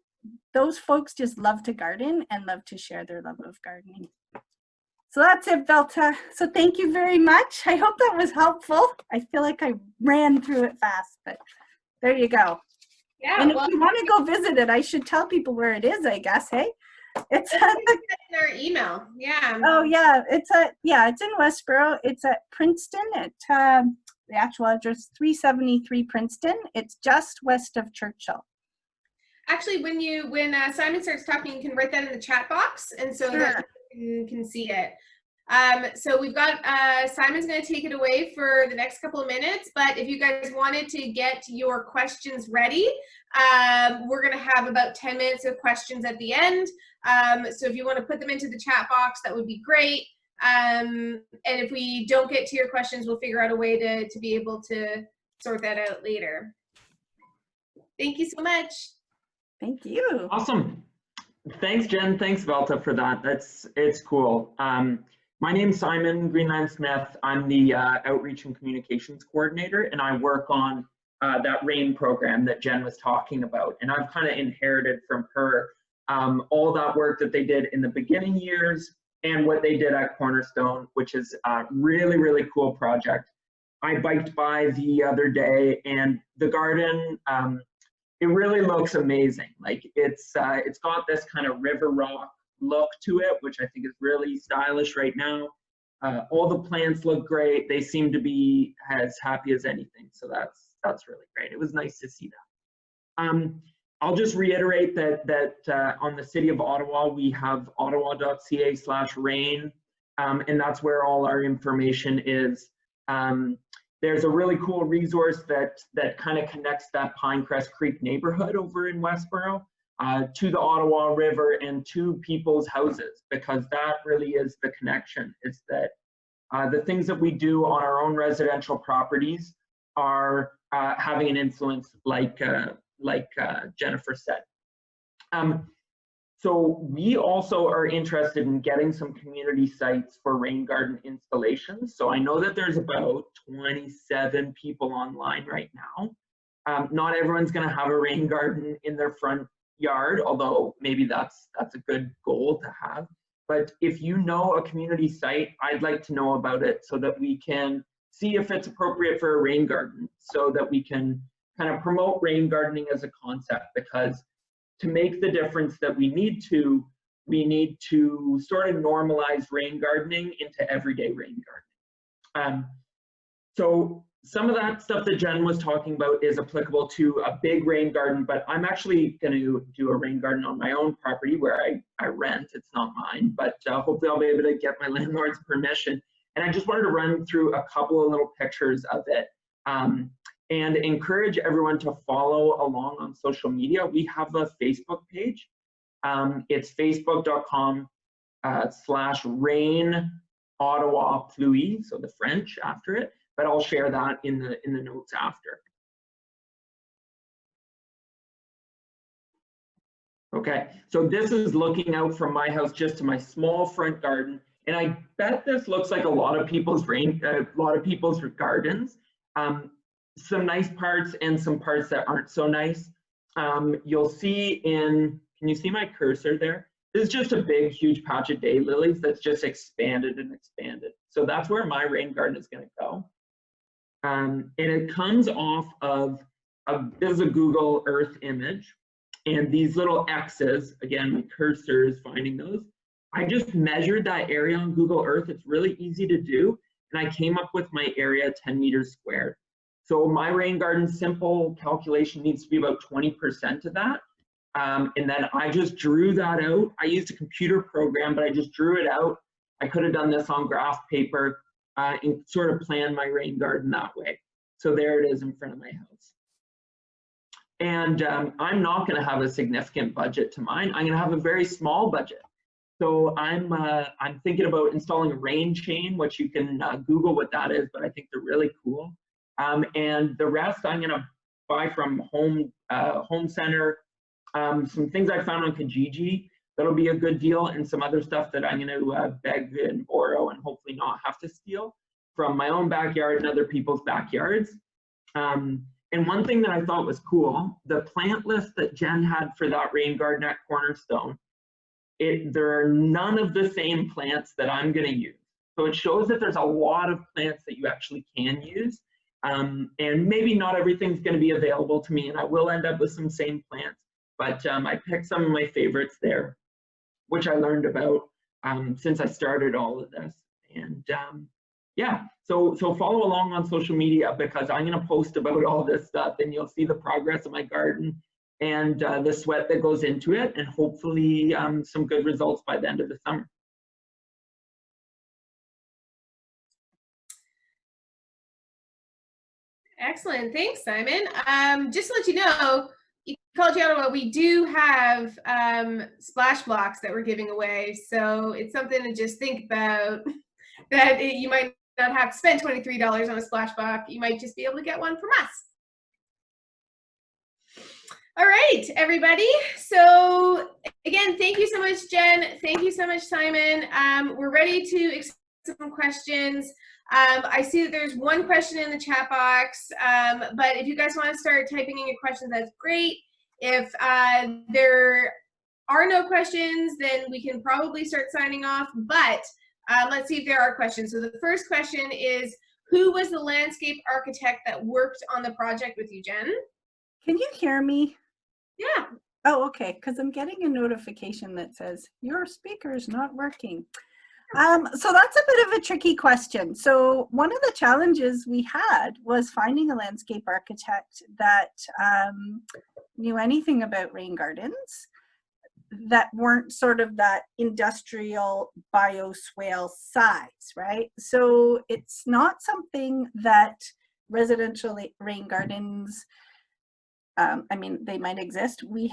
Those folks just love to garden and love to share their love of gardening. So that's it, Velta. So thank you very much. I hope that was helpful. I feel like I ran through it fast, but there you go. Yeah, and if well, you want to go visit it, I should tell people where it is, I guess, hey? It's at the, in our email, yeah. oh yeah, it's in Westboro. It's at Princeton at the actual address 373 Princeton. It's just west of Churchill. Actually, when Simon starts talking, you can write that in the chat box, and so Sure. that you can see it. So we've got Simon's going to take it away for the next couple of minutes. But if you guys wanted to get your questions ready, we're going to have about 10 minutes of questions at the end. So if you want to put them into the chat box, that would be great. And if we don't get to your questions, we'll figure out a way to be able to sort that out later. Thank you so much. Thank you. Awesome. Thanks, Jen. Thanks, Velta, for that. It's cool. My name's Simon Greenland-Smith. I'm the Outreach and Communications Coordinator, and I work on that RAIN program that Jen was talking about. And I've kind of inherited from her all that work that they did in the beginning years and what they did at Cornerstone, which is a really, really cool project. I biked by the other day, and the garden, it really looks amazing. Like it's got this kind of river rock look to it, which I think is really stylish right now. All the plants look great. They seem to be as happy as anything. So that's really great. It was nice to see that. I'll just reiterate that on the City of Ottawa, we have ottawa.ca/rain, and that's where all our information is. There's a really cool resource that kind of connects that Pinecrest Creek neighborhood over in Westboro to the Ottawa River and to people's houses, because that really is the connection. Is that the things that we do on our own residential properties are having an influence, like Jennifer said. So we also are interested in getting some community sites for rain garden installations. So I know that there's about 27 people online right now. Not everyone's going to have a rain garden in their front yard, although maybe that's a good goal to have. But if you know a community site, I'd like to know about it so that we can see if it's appropriate for a rain garden, so that we can kind of promote rain gardening as a concept, because to make the difference that we need to sort of normalize rain gardening into everyday rain gardening. So some of that stuff that Jen was talking about is applicable to a big rain garden, but I'm actually going to do a rain garden on my own property where I rent. It's not mine, but hopefully I'll be able to get my landlord's permission. And I just wanted to run through a couple of little pictures of it and encourage everyone to follow along on social media. We have a Facebook page. It's facebook.com/rain Ottawa pluie, so the French after it. But I'll share that in the notes after. Okay, so this is looking out from my house just to my small front garden, and I bet this looks like a lot of people's gardens. Some nice parts and some parts that aren't so nice. You'll see can you see my cursor there? This is just a big, huge patch of daylilies that's just expanded and expanded. So that's where my rain garden is going to go. And it comes off of, this is a Google Earth image. And these little X's, again, my cursor is finding those. I just measured that area on Google Earth. It's really easy to do. And I came up with my area 10 meters squared. So my rain garden, simple calculation, needs to be about 20% of that. And then I just drew that out. I used a computer program, but I just drew it out. I could have done this on graph paper and sort of planned my rain garden that way. So there it is in front of my house. And I'm not going to have a significant budget to mine. I'm going to have a very small budget. So I'm thinking about installing a rain chain, which you can Google what that is, but I think they're really cool. And the rest I'm going to buy from Home Center. Some things I found on Kijiji that'll be a good deal, and some other stuff that I'm going to beg and borrow and hopefully not have to steal from my own backyard and other people's backyards. And one thing that I thought was cool, the plant list that Jen had for that rain garden at Cornerstone, there are none of the same plants that I'm going to use. So it shows that there's a lot of plants that you actually can use. And maybe not everything's going to be available to me, and I will end up with some same plants. But I picked some of my favorites there, which I learned about since I started all of this. And yeah, so follow along on social media, because I'm going to post about all this stuff, and you'll see the progress of my garden and the sweat that goes into it, and hopefully some good results by the end of the summer. Excellent, thanks, Simon. Just to let you know, Ecology Ottawa, we do have splash blocks that we're giving away, so it's something to just think about, that you might not have to spend $23 on a splash block. You might just be able to get one from us. All right, everybody. So again, thank you so much, Jen. Thank you so much, Simon. We're ready to accept some questions. I see that there's one question in the chat box, but if you guys want to start typing in your questions, that's great. If there are no questions, then we can probably start signing off, but let's see if there are questions. So the first question is, who was the landscape architect that worked on the project with you, Jen? Can you hear me? Yeah. Oh, okay, because I'm getting a notification that says your speaker is not working. So that's a bit of a tricky question. So one of the challenges we had was finding a landscape architect that knew anything about rain gardens, that weren't sort of that industrial bioswale size, right? So it's not something that residential rain gardens, I mean, they might exist. We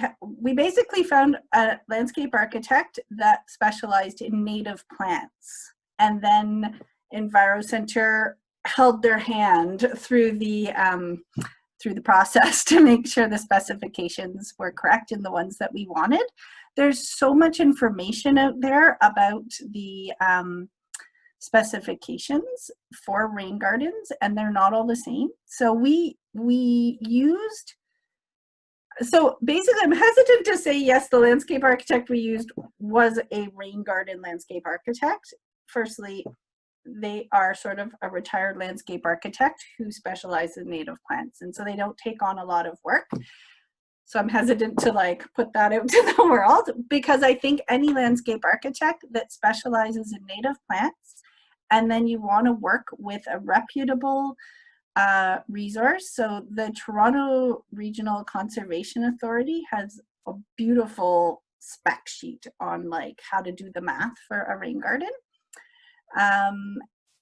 basically found a landscape architect that specialized in native plants, and then EnviroCentre held their hand through the process to make sure the specifications were correct and the ones that we wanted. There's so much information out there about the specifications for rain gardens, and they're not all the same. So we used, so basically I'm hesitant to say yes, the landscape architect we used was a rain garden landscape architect. Firstly, they are sort of a retired landscape architect who specializes in native plants, and so they don't take on a lot of work. So I'm hesitant to like put that out to the world, because I think any landscape architect that specializes in native plants, and then you want to work with a reputable resource. So the Toronto Regional Conservation Authority has a beautiful spec sheet on like how to do the math for a rain garden.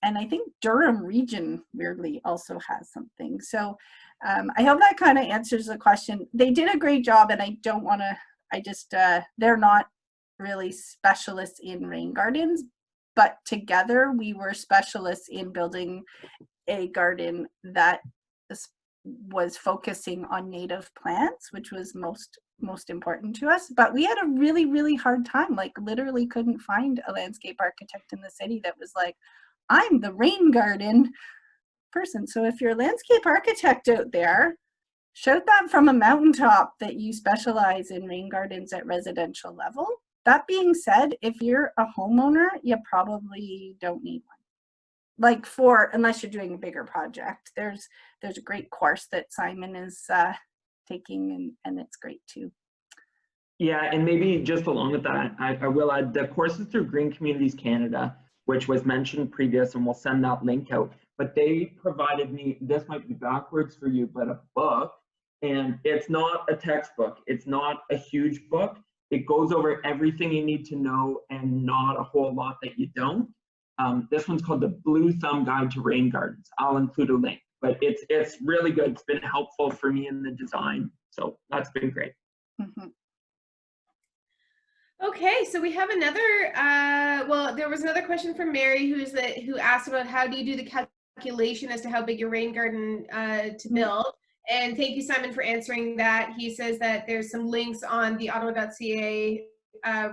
And I think Durham region weirdly also has something. So I hope that kind of answers the question. They did a great job, and I don't want to, they're not really specialists in rain gardens, but together we were specialists in building a garden that was focusing on native plants, which was most important to us. But we had a really, really hard time, like literally couldn't find a landscape architect in the city that was like, I'm the rain garden person. So if you're a landscape architect out there, shout that from a mountaintop that you specialize in rain gardens at residential level. That being said, if you're a homeowner, you probably don't need one. Like unless you're doing a bigger project. There's a great course that Simon is taking, and it's great too. Yeah, and maybe just along with that, I will add the courses through Green Communities Canada, which was mentioned previous, and we'll send that link out. But they provided me, this might be backwards for you, but a book, and it's not a textbook. It's not a huge book. It goes over everything you need to know and not a whole lot that you don't. This one's called the Blue Thumb Guide to Rain Gardens. I'll include a link, but it's really good. It's been helpful for me in the design. So that's been great. Mm-hmm. Okay, so we have another, well, there was another question from Mary who asked about how do you do the calculation as to how big your rain garden to build. And thank you, Simon, for answering that. He says that there's some links on the ottawa.ca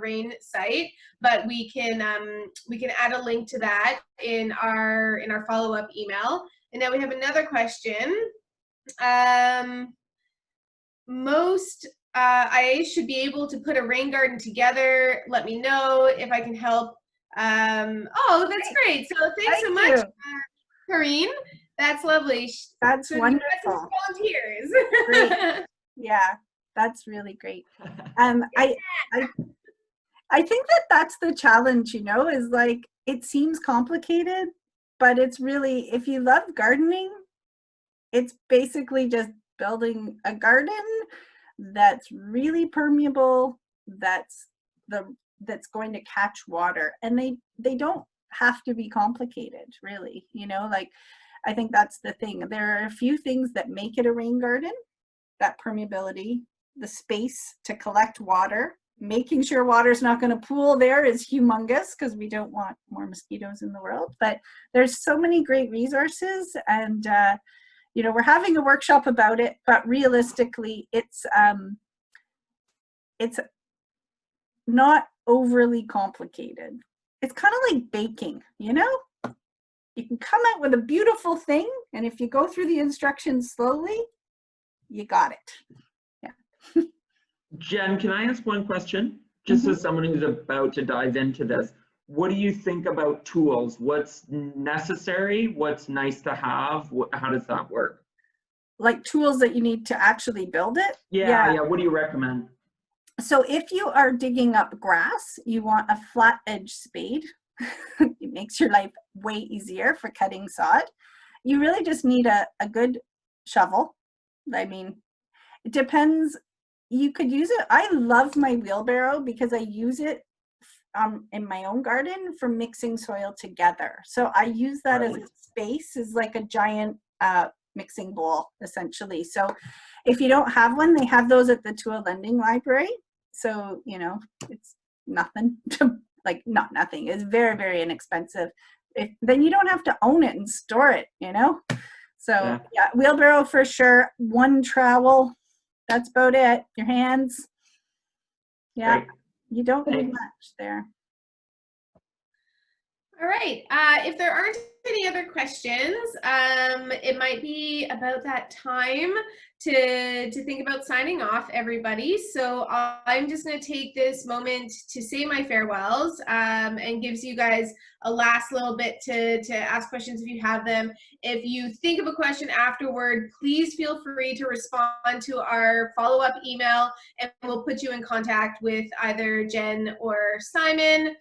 rain site, but we can add a link to that in our follow-up email. And now we have another question. Most IAs should be able to put a rain garden together. Let me know if I can help. Oh, that's great. So thanks so much, Karine. That's lovely. That's so wonderful. Volunteers. Great. Yeah, that's really great. I think that's the challenge, you know, is like, it seems complicated, but it's really, if you love gardening, it's basically just building a garden that's really permeable, that's going to catch water. And they don't have to be complicated, really, you know, like, I think that's the thing. There are a few things that make it a rain garden: that permeability, the space to collect water, making sure water's not going to pool there is humongous because we don't want more mosquitoes in the world. But there's so many great resources, and you know, we're having a workshop about it, but realistically it's not overly complicated. It's kind of like baking, you know? You can come out with a beautiful thing, and if you go through the instructions slowly, you got it. Yeah. Jen, can I ask one question? Just as someone who's about to dive into this, what do you think about tools? What's necessary? What's nice to have? How does that work? Like tools that you need to actually build it? Yeah. What do you recommend? So if you are digging up grass, you want a flat edge spade. It makes your life way easier for cutting sod. You really just need a good shovel. I mean, it depends. You could use it. I love my wheelbarrow because I use it in my own garden for mixing soil together. So I use that as a space, as like a giant mixing bowl, essentially. So if you don't have one, they have those at the Tool Lending Library. So, you know, it's nothing to, like, not nothing. It's very, very inexpensive. Then you don't have to own it and store it, you know? So yeah, wheelbarrow for sure. One trowel, that's about it. Your hands. Yeah, great. You don't need much there. All right. If there aren't any other questions, it might be about that time to think about signing off, everybody. So I'm just going to take this moment to say my farewells, and gives you guys a last little bit to ask questions if you have them. If you think of a question afterward, please feel free to respond to our follow-up email, and we'll put you in contact with either Jen or Simon,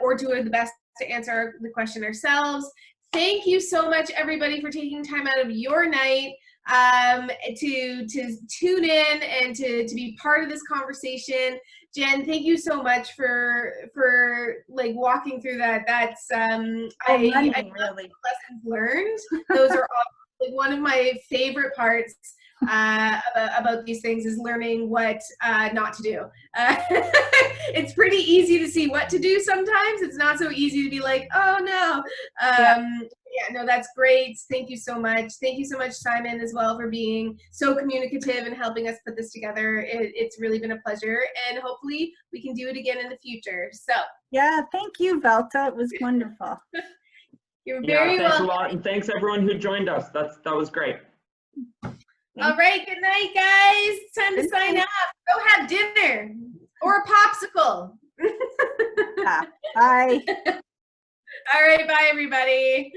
or do the best to answer the question ourselves. thank you so much, everybody, for taking time out of your night to tune in and to be part of this conversation. Jen, thank you so much for like walking through that. That's I love really. lessons learned. Those are all, like, one of my favorite parts about these things is learning what not to do. It's pretty easy to see what to do sometimes. It's not so easy to be like, oh no. Yeah, no, that's great. Thank you so much. Thank you so much, Simon, as well, for being so communicative and helping us put this together. It's really been a pleasure, and hopefully we can do it again in the future. So yeah, thank you, Velta. It was wonderful. You're very welcome. Thanks a lot, and thanks everyone who joined us. That was great. All right, good night, guys. It's time to sign off. Go have dinner or a popsicle. Yeah, bye. All right, bye, everybody.